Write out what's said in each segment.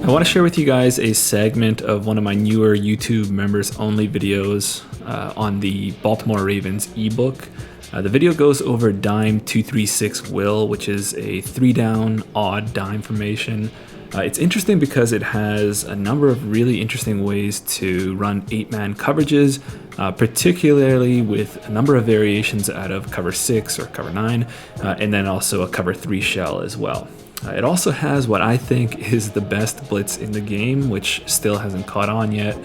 I want to share with you guys a segment of one of my newer YouTube members only videos on the Baltimore Ravens ebook. The video goes over dime 236 Will, which is a 3-down odd dime formation. It's interesting because it has a number of really interesting ways to run 8-man coverages, particularly with a number of variations out of cover 6 or cover 9, and then also a cover 3 shell as well. It also has what I think is the best blitz in the game, which still hasn't caught on yet.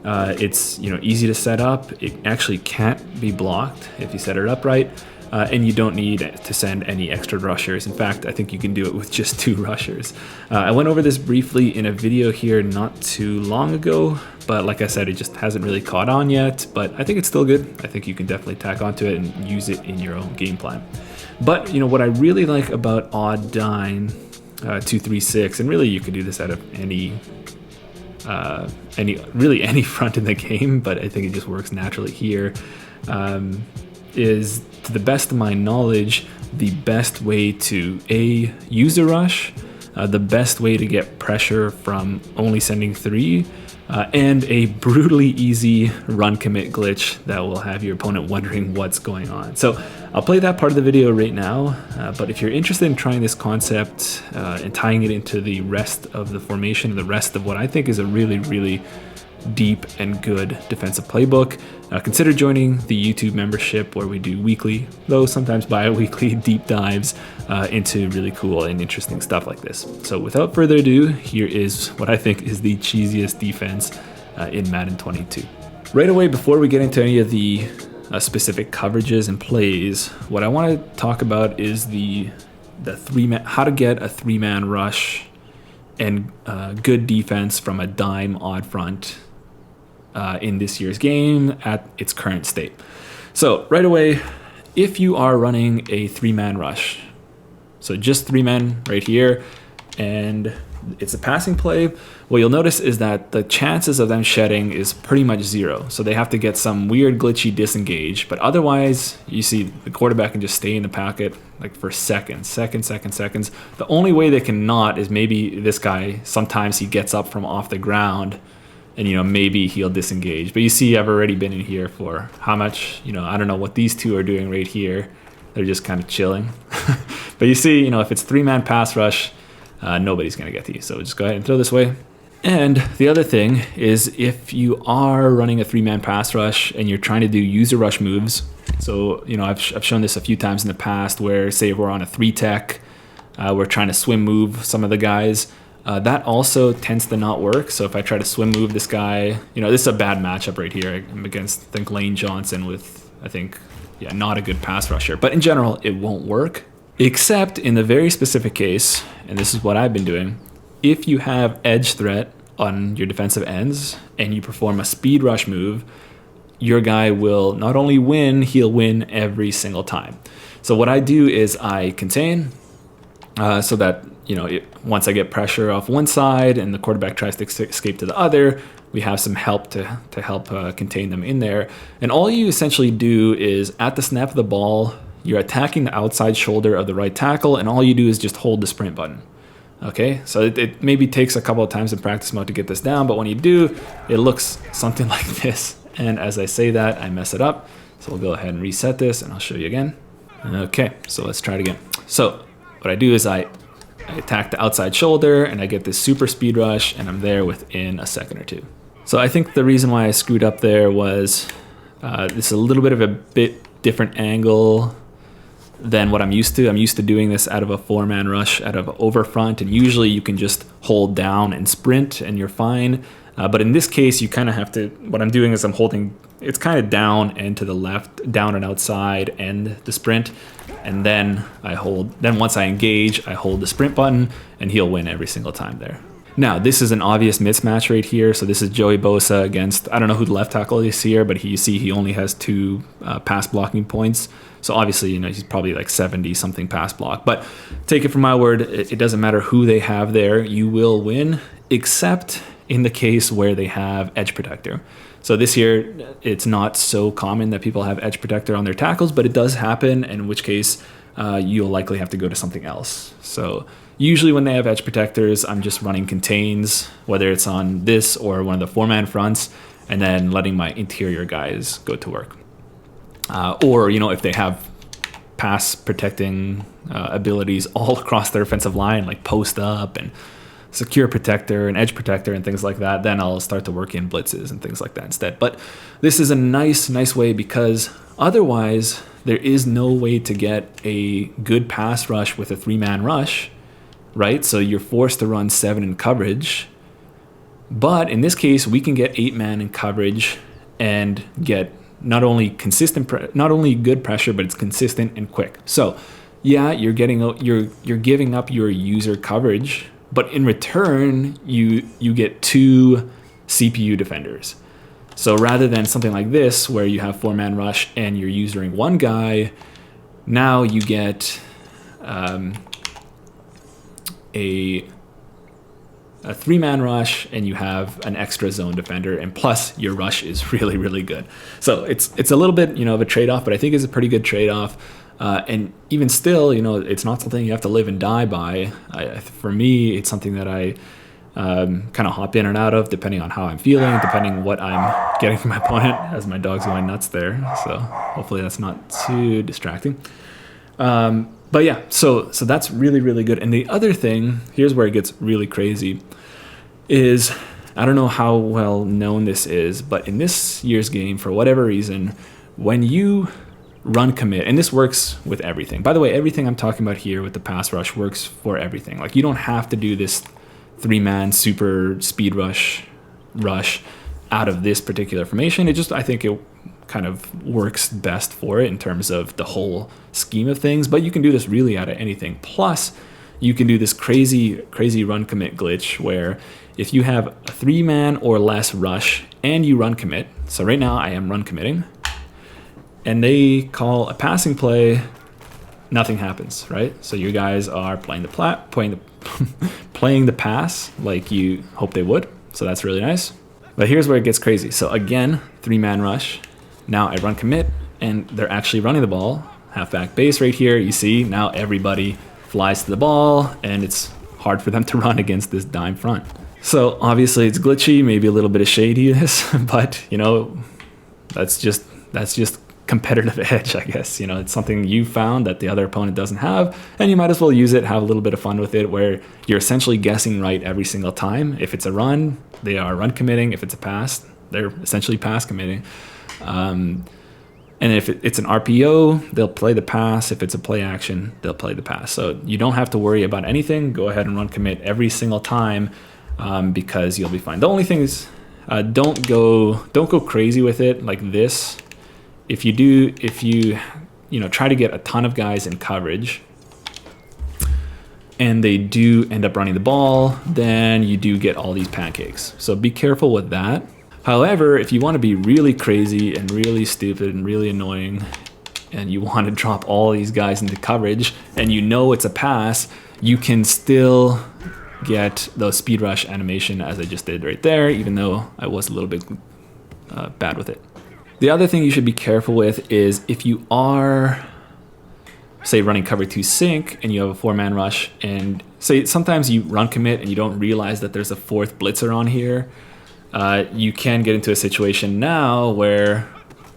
It's easy to set up. It actually can't be blocked if you set it up right, and you don't need to send any extra rushers. In fact, I think you can do it with just 2 rushers. I went over this briefly in a video here not too long ago, but like I said, it just hasn't really caught on yet, but I think it's still good. I think you can definitely tack onto it and use it in your own game plan. But what I really like about odd dime 236, and really you could do this out of any front in the game, but I think it just works naturally here, is, to the best of my knowledge, the best way to use a rush, the best way to get pressure from only sending 3, and a brutally easy run commit glitch that will have your opponent wondering what's going on. So I'll play that part of the video right now, but if you're interested in trying this concept and tying it into the rest of the formation, the rest of what I think is a really deep and good defensive playbook, consider joining the YouTube membership, where we do weekly, though sometimes bi-weekly, deep dives into really cool and interesting stuff like this. So without further ado, here is what I think is the cheesiest defense in Madden 22. Right away, before we get into any of the specific coverages and plays, what I want to talk about is the 3-man, how to get a 3-man rush and good defense from a dime odd front in this year's game at its current state. So right away, if you are running a 3-man rush, so just 3 men right here, and it's a passing play, what you'll notice is that the chances of them shedding is pretty much 0. So they have to get some weird glitchy disengage, but otherwise you see the quarterback can just stay in the pocket like for seconds. The only way they can not is maybe this guy, sometimes he gets up from off the ground and maybe he'll disengage. But you see, I've already been in here for how much? I don't know what these two are doing right here. They're just kind of chilling. But you see, if it's 3-man pass rush, nobody's going to get to you. So just go ahead and throw this away. And the other thing is, if you are running a 3-man pass rush and you're trying to do user rush moves, so I've shown this a few times in the past, where say we're on a 3-tech, we're trying to swim move some of the guys, that also tends to not work. So if I try to swim move this guy, this is a bad matchup right here. I'm against, I think, Lane Johnson with, not a good pass rusher. But in general, it won't work, except in the very specific case, and this is what I've been doing, if you have edge threat on your defensive ends and you perform a speed rush move, your guy will not only win, he'll win every single time. So what I do is I contain, so that once I get pressure off one side and the quarterback tries to escape to the other, we have some help to help contain them in there. And all you essentially do is, at the snap of the ball, you're attacking the outside shoulder of the right tackle, and all you do is just hold the sprint button. Okay, so it maybe takes a couple of times in practice mode to get this down, but when you do, it looks something like this. And as I say that, I mess it up. So we'll go ahead and reset this, and I'll show you again. Okay, so let's try it again. So what I do is I attack the outside shoulder, and I get this super speed rush, and I'm there within a second or two. So I think the reason why I screwed up there was this is a little bit of a different angle than what I'm used to. I'm used to doing this out of a 4-man rush, out of over front, and usually you can just hold down and sprint and you're fine. But in this case, you kind of have to, what I'm doing is I'm holding, it's kind of down and to the left, down and outside and the sprint. And then once I engage, I hold the sprint button and he'll win every single time there. Now, this is an obvious mismatch right here. So this is Joey Bosa against, I don't know who the left tackle is here, but you see he only has 2 pass blocking points. So obviously, he's probably like 70 something pass block. But take it from my word, it doesn't matter who they have there, you will win, except in the case where they have edge protector. So this year, it's not so common that people have edge protector on their tackles, but it does happen, in which case you'll likely have to go to something else. So usually when they have edge protectors, I'm just running contains, whether it's on this or one of the 4-man fronts, and then letting my interior guys go to work. Or, if they have pass protecting abilities all across their offensive line, like post up and secure protector and edge protector and things like that, then I'll start to work in blitzes and things like that instead. But this is a nice way, because otherwise there is no way to get a good pass rush with a 3-man rush, right? So you're forced to run 7 in coverage. But in this case, we can get 8-man in coverage and get not only good pressure, but it's consistent and quick. So yeah, you're giving up your user coverage, but in return, you get 2 CPU defenders. So rather than something like this, where you have 4-man rush and you're usering 1 guy, now you get a 3-man rush and you have an extra zone defender, and plus your rush is really good. So it's a little bit of a trade-off, but I think it's a pretty good trade-off. And even still, it's not something you have to live and die by. For me, it's something that I kind of hop in and out of depending on how I'm feeling, depending what I'm getting from my opponent, as my dog's going nuts there. So hopefully that's not too distracting. But yeah, so that's really good. And the other thing, here's where it gets really crazy, is I don't know how well known this is, but in this year's game, for whatever reason, when you run commit, and this works with everything. By the way, everything I'm talking about here with the pass rush works for everything. Like, you don't have to do this 3-man super speed rush out of this particular formation. I think it kind of works best for it in terms of the whole scheme of things, but you can do this really out of anything. Plus, you can do this crazy run commit glitch where if you have a 3-man or less rush and you run commit, so right now I am run committing, and they call a passing play, nothing happens, right? So you guys are playing the pass like you hope they would. So that's really nice. But here's where it gets crazy. So again, 3-man rush. Now I run commit, and they're actually running the ball. Halfback base right here. You see, now everybody flies to the ball, and it's hard for them to run against this dime front. So obviously it's glitchy, maybe a little bit of shadiness, but that's just competitive edge, I guess. It's something you found that the other opponent doesn't have, and you might as well use it, have a little bit of fun with it, where you're essentially guessing right every single time. If it's a run, they are run committing. If it's a pass, they're essentially pass committing. And if it's an RPO, they'll play the pass. If it's a play action, they'll play the pass. So you don't have to worry about anything. Go ahead and run commit every single time, because you'll be fine. The only thing is, don't go crazy with it like this. If you try to get a ton of guys in coverage and they do end up running the ball, then you do get all these pancakes. So be careful with that. However, if you want to be really crazy and really stupid and really annoying, and you want to drop all these guys into coverage and it's a pass, you can still get those speed rush animation as I just did right there, even though I was a little bit bad with it. The other thing you should be careful with is if you are, say, running cover 2 sync and you have a 4-man rush, and say sometimes you run commit and you don't realize that there's a 4th blitzer on here, you can get into a situation now where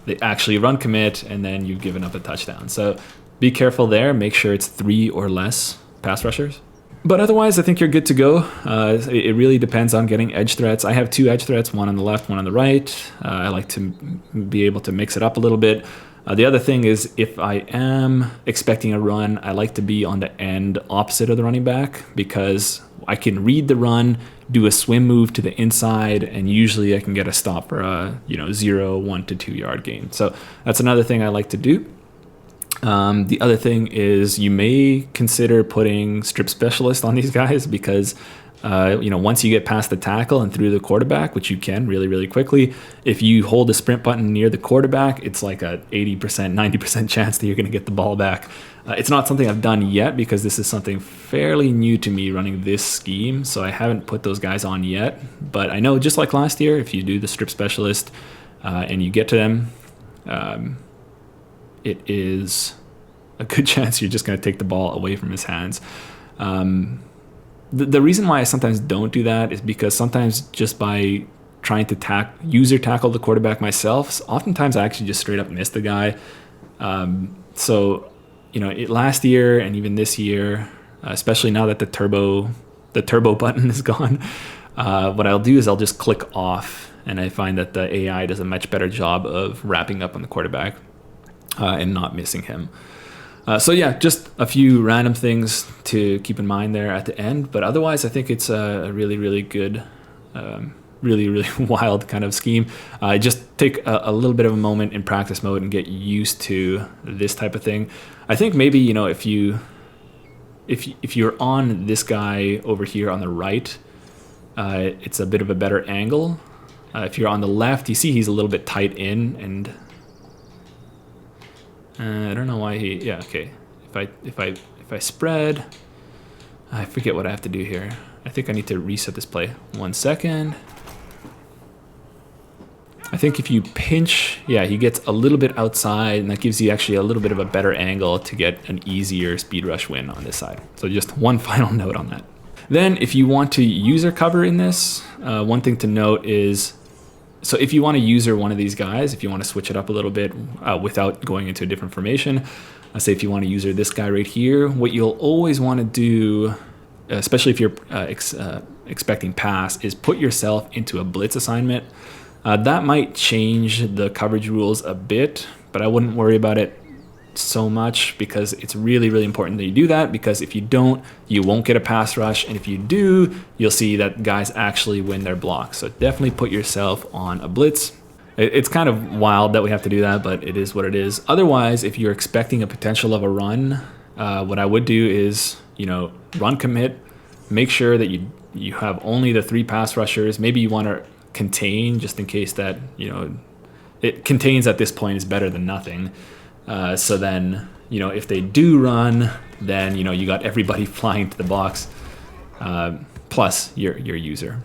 they actually run commit and then you've given up a touchdown. So be careful there. Make sure it's 3 or less pass rushers. But otherwise, I think you're good to go. It really depends on getting edge threats. I have 2 edge threats, one on the left, one on the right. I like to be able to mix it up a little bit. The other thing is, if I am expecting a run, I like to be on the end opposite of the running back, because I can read the run, do a swim move to the inside, and usually I can get a stop for a 0, 1 to 2 yard gain. So that's another thing I like to do. The other thing is, you may consider putting strip specialist on these guys, because once you get past the tackle and through the quarterback, which you can really quickly, if you hold the sprint button near the quarterback, it's like a 80%, 90% chance that you're going to get the ball back. It's not something I've done yet, because this is something fairly new to me running this scheme, so I haven't put those guys on yet. But I know, just like last year, if you do the strip specialist and you get to them, it is a good chance you're just going to take the ball away from his hands. The reason why I sometimes don't do that is because sometimes just by trying to user tackle the quarterback myself, oftentimes I actually just straight up miss the guy. So, last year and even this year, especially now that the turbo button is gone, what I'll do is I'll just click off, and I find that the AI does a much better job of wrapping up on the quarterback and not missing him. So yeah, just a few random things to keep in mind there at the end, but otherwise I think it's a really, really good, really, really wild kind of scheme. Just take a little bit of a moment in practice mode and get used to this type of thing. I think maybe, if you're on this guy over here on the right, it's a bit of a better angle. If you're on the left, you see he's a little bit tight in, and I don't know why okay. If I spread, I forget what I have to do here. I think I need to reset this play. 1 second. I think if you pinch, he gets a little bit outside, and that gives you actually a little bit of a better angle to get an easier speed rush win on this side. So just one final note on that. Then if you want to user cover in this, one thing to note is, so if you want to user one of these guys, if you want to switch it up a little bit without going into a different formation, say if you want to user this guy right here, what you'll always want to do, especially if you're expecting pass, is put yourself into a blitz assignment. That might change the coverage rules a bit, but I wouldn't worry about it so much, because it's really, really important that you do that, because if you don't, you won't get a pass rush, and if you do, you'll see that guys actually win their blocks. So definitely put yourself on a blitz. It's kind of wild that we have to do that, but it is what it is. Otherwise, if you're expecting a potential of a run, what I would do is, run commit, make sure that you have only the 3 pass rushers. Maybe you want to contain, just in case that, it contains at this point is better than nothing. So then, if they do run, then, you got everybody flying to the box, plus your user.